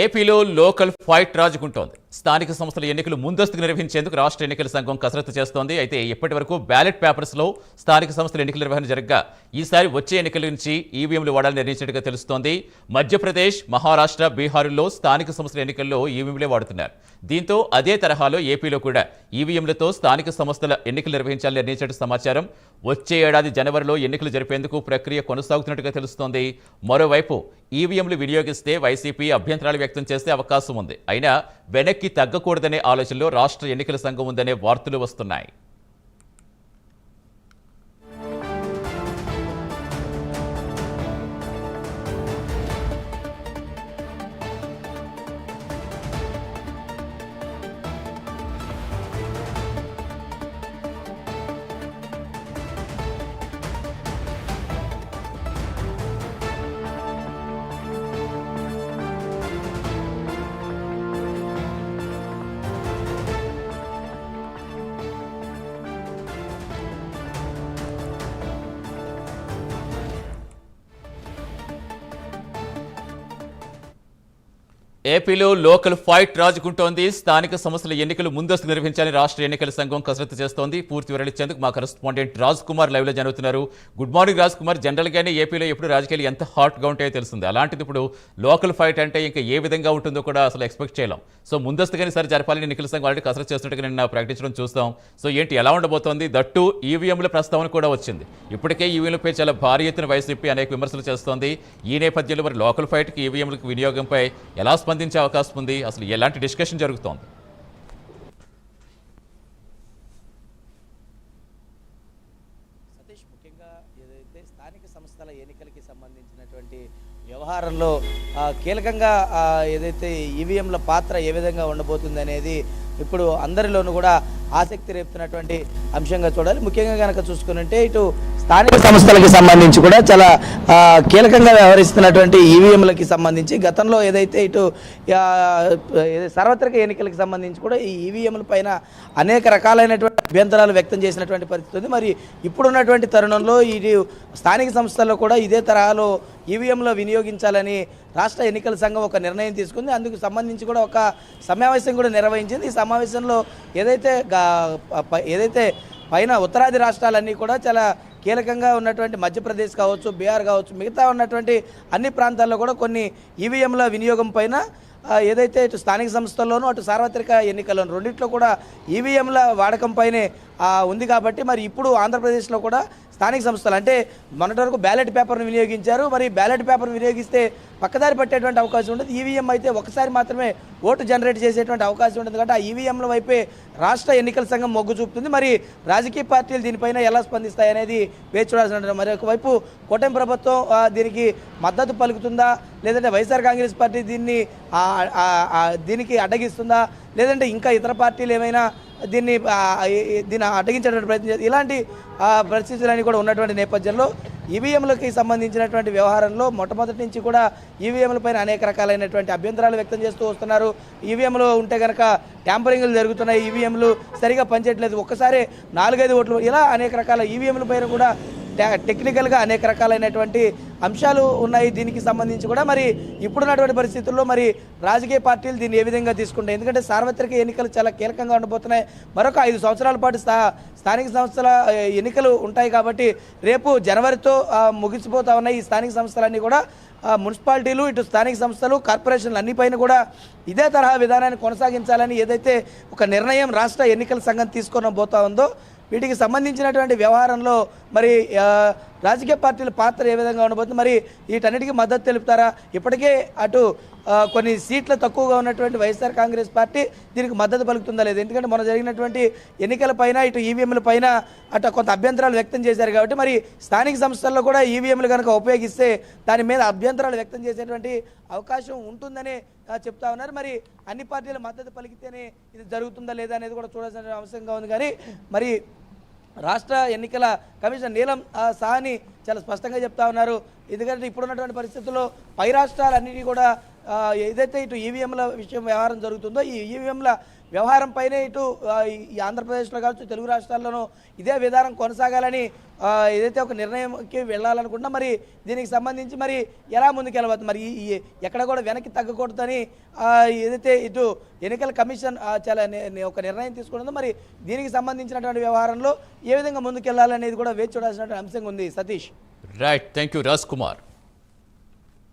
ఏపీలో local fight రాజుకుంటోంది. స్థానిక సంస్థల ఎన్నికలు ముందస్తుగా నిర్వహించేందుకు రాష్ట్ర ఎన్నికల సంఘం కసరత్తు చేస్తోంది. అయితే ఇప్పటి వరకు బ్యాలెట్ పేపర్స్లో స్థానిక సంస్థల ఎన్నికల నిర్వహణ జరగగా ఈసారి వచ్చే ఎన్నికల నుంచి ఈవీఎంలు వాడాలని నిర్ణయించినట్టుగా తెలుస్తోంది. మధ్యప్రదేశ్, మహారాష్ట్ర, బీహార్లో స్థానిక సంస్థల ఎన్నికల్లో ఈవీఎంలే వాడుతున్నారు. దీంతో అదే తరహాలో ఏపీలో కూడా ఈవీఎంలతో స్థానిక సంస్థల ఎన్నికలు నిర్వహించాలని నిర్ణయించినట్టు సమాచారం. వచ్చే ఏడాది జనవరిలో ఎన్నికలు జరిపేందుకు ప్రక్రియ కొనసాగుతున్నట్టుగా తెలుస్తోంది. మరోవైపు ఈవీఎంలు వినియోగిస్తే వైసీపీ అభ్యంతరాలు వ్యక్తం చేసే అవకాశం ఉంది. అయినా వెనక్కి తగ్గకూడదనే ఆలోచనలో రాష్ట్ర ఎన్నికల సంఘం ఉందనే వార్తలు వస్తున్నాయి. ఏపీలో లోకల్ ఫైట్ రాజుకుంటోంది. స్థానిక సంస్థల ఎన్నికలు ముందస్తు నిర్వహించాలని రాష్ట్ర ఎన్నికల సంఘం కసరత్తు చేస్తోంది. పూర్తి వివరాలిచ్చేందుకు మా కరెస్పాండెంట్ రాజ్ కుమార్ లైవ్ లో జరుగుతున్నారు. Good morning Raj Kumar. General గానే ఏపీలో ఎప్పుడు రాజకీయాలు ఎంత హాట్ గా ఉంటాయో తెలుస్తుంది. అలాంటిది ఇప్పుడు లోకల్ ఫైట్ అంటే ఇంకా ఏ విధంగా ఉంటుందో కూడా అసలు ఎక్స్పెక్ట్ చేయలేం. సో ముందస్తుగానే సరే జరపాలని ఎన్నికల సంఘం ఆల్రెడీ కసరత్తు చేస్తున్నట్టుగా నిన్న ప్రకటించడం చూస్తాం. సో ఏంటి ఎలా ఉండబోతోంది? దట్టు ఈవీఎంల ప్రస్తావన కూడా వచ్చింది. ఇప్పటికే ఈవీఎంలపై చాలా భారీ ఎత్తున వైసీపీ అనేక విమర్శలు చేస్తోంది. ఈ నేపథ్యంలో మరి లోకల్ ఫైట్కి ఈవీఎంలకు వినియోగంపై ఎలా స్పందించే అవకాశం ఉంది? అసలు ఎలాంటి డిస్కషన్ జరుగుతోంది? సతీష్, ముఖ్యంగా ఏదైతే స్థానిక సంస్థల ఎన్నికలకి సంబంధించినటువంటి వ్యవహారంలో కీలకంగా ఏదైతే ఈవీఎంల పాత్ర ఏ విధంగా ఉండబోతుంది అనేది ఇప్పుడు అందరిలోనూ కూడా ఆసక్తి రేపుతున్నటువంటి అంశంగా చూడాలి. ముఖ్యంగా కనుక చూసుకున్నట్టే ఇటు స్థానిక సంస్థలకి సంబంధించి కూడా చాలా కీలకంగా వ్యవహరిస్తున్నటువంటి ఈవీఎంలకి సంబంధించి గతంలో ఏదైతే ఇటు సార్వత్రిక ఎన్నికలకు సంబంధించి కూడా ఈ ఈవీఎంల పైన అనేక రకాలైనటువంటి అభ్యంతరాలు వ్యక్తం చేసినటువంటి పరిస్థితి ఉంది. మరి ఇప్పుడున్నటువంటి తరుణంలో ఇది స్థానిక సంస్థల్లో కూడా ఇదే తరహాలో ఈవీఎంలో వినియోగించాలని రాష్ట్ర ఎన్నికల సంఘం ఒక నిర్ణయం తీసుకుంది. అందుకు సంబంధించి కూడా ఒక సమావేశం కూడా నిర్వహించింది. ఈ సమావేశంలో ఏదైతే పైన ఉత్తరాది రాష్ట్రాలన్నీ కూడా చాలా కీలకంగా ఉన్నటువంటి మధ్యప్రదేశ్ కావచ్చు, బీహార్ కావచ్చు, మిగతా ఉన్నటువంటి అన్ని ప్రాంతాల్లో కూడా కొన్ని ఈవీఎంల వినియోగం పైన ఏదైతే ఇటు స్థానిక సంస్థల్లోనూ అటు సార్వత్రిక ఎన్నికల్లోనూ రెండిట్లో కూడా ఈవీఎంల వాడకం పైనే ఉంది. కాబట్టి మరి ఇప్పుడు ఆంధ్రప్రదేశ్లో కూడా స్థానిక సంస్థలు అంటే మొన్నటి వరకు బ్యాలెట్ పేపర్ను వినియోగించారు. మరి బ్యాలెట్ పేపర్ను వినియోగిస్తే పక్కదారి పట్టేటువంటి అవకాశం ఉంటుంది. ఈవీఎం అయితే ఒకసారి మాత్రమే ఓటు జనరేట్ చేసేటువంటి అవకాశం ఉంటుంది. కాబట్టి ఆ ఈవీఎంల వైపే రాష్ట్ర ఎన్నికల సంఘం మొగ్గు చూపుతుంది. మరి రాజకీయ పార్టీలు దీనిపైన ఎలా స్పందిస్తాయనేది వేచి చూడాల్సిన. మరి ఒకవైపు కూటమి ప్రభుత్వం దీనికి మద్దతు పలుకుతుందా, లేదంటే వైఎస్ఆర్ కాంగ్రెస్ పార్టీ దీనికి అడ్డగిస్తుందా, లేదంటే ఇంకా ఇతర పార్టీలు ఏమైనా దీన్ని అడ్డగించేటువంటి ప్రయత్నం చేస్తారు. ఇలాంటి పరిస్థితులన్నీ కూడా ఉన్నటువంటి నేపథ్యంలో ఈవీఎంలకి సంబంధించినటువంటి వ్యవహారంలో మొట్టమొదటి నుంచి కూడా ఈవీఎంల పైన అనేక రకాలైనటువంటి అభ్యంతరాలు వ్యక్తం చేస్తూ వస్తున్నారు. ఈవీఎంలు ఉంటే కనుక ట్యాంపరింగ్లు జరుగుతున్నాయి, ఈవీఎంలు సరిగా పనిచేయట్లేదు, ఒక్కసారి 4-5 ఓట్లు, ఇలా అనేక రకాల ఈవీఎంల పైన కూడా టెక్నికల్గా అనేక రకాలైనటువంటి అంశాలు ఉన్నాయి. దీనికి సంబంధించి కూడా మరి ఇప్పుడున్నటువంటి పరిస్థితుల్లో మరి రాజకీయ పార్టీలు దీన్ని ఏ విధంగా తీసుకుంటాయి? ఎందుకంటే సార్వత్రిక ఎన్నికలు చాలా కీలకంగా ఉండబోతున్నాయి. మరొక 5 సంవత్సరాల పాటు స్థానిక సంస్థల ఎన్నికలు ఉంటాయి. కాబట్టి రేపు జనవరితో ముగిసిపోతా ఉన్నాయి ఈ స్థానిక సంస్థలన్నీ కూడా. మున్సిపాలిటీలు, ఇటు స్థానిక సంస్థలు, కార్పొరేషన్లు అన్నిపైన కూడా ఇదే తరహా విధానాన్ని కొనసాగించాలని ఏదైతే ఒక నిర్ణయం రాష్ట్ర ఎన్నికల సంఘం తీసుకొని పోతా ఉందో వీటికి సంబంధించినటువంటి వ్యవహారంలో మరి రాజకీయ పార్టీల పాత్ర ఏ విధంగా ఉండబోతుంది? మరి వీటన్నిటికీ మద్దతు తెలుపుతారా? ఇప్పటికే అటు కొన్ని సీట్లు తక్కువగా ఉన్నటువంటి వైఎస్ఆర్ కాంగ్రెస్ పార్టీ దీనికి మద్దతు పలుకుతుందా లేదు? ఎందుకంటే మొన్న జరిగినటువంటి ఎన్నికల పైన ఇటు ఈవీఎంల పైన అటు కొంత అభ్యంతరాలు వ్యక్తం చేశారు. కాబట్టి మరి స్థానిక సంస్థల్లో కూడా ఈవీఎంలు కనుక ఉపయోగిస్తే దాని మీద అభ్యంతరాలు వ్యక్తం చేసేటువంటి అవకాశం ఉంటుందని చెప్తా ఉన్నారు. మరి అన్ని పార్టీల మద్దతు పలికితేనే ఇది జరుగుతుందా లేదా అనేది కూడా చూడాల్సిన అవసరంగా ఉంది. కానీ మరి రాష్ట్ర ఎన్నికల కమిషన్ నీలం సాహ్ని చాలా స్పష్టంగా చెప్తా ఉన్నారు. ఎందుకంటే ఇప్పుడున్నటువంటి పరిస్థితుల్లో పై రాష్ట్రాలన్నిటి కూడా ఏదైతే ఇటు ఈవీఎంల విషయం వ్యవహారం జరుగుతుందో ఈ ఈవీఎంల వ్యవహారం పైనే ఇటు ఈ ఆంధ్రప్రదేశ్లో కావచ్చు తెలుగు రాష్ట్రాల్లోనూ ఇదే విధానం కొనసాగాలని ఏదైతే ఒక నిర్ణయంకి వెళ్ళాలనుకుంటున్నా మరి దీనికి సంబంధించి మరి ఎలా ముందుకెళ్ళవచ్చు మరి ఎక్కడ కూడా వెనక్కి తగ్గకూడదని ఏదైతే ఇటు ఎన్నికల కమిషన్ చాలా ఒక నిర్ణయం తీసుకుంటుందో మరి దీనికి సంబంధించినటువంటి వ్యవహారంలో ఏ విధంగా ముందుకెళ్లాలనేది కూడా వేచి చూడాల్సినటువంటి అంశంగా ఉంది Satish. Right, thank you Raj Kumar.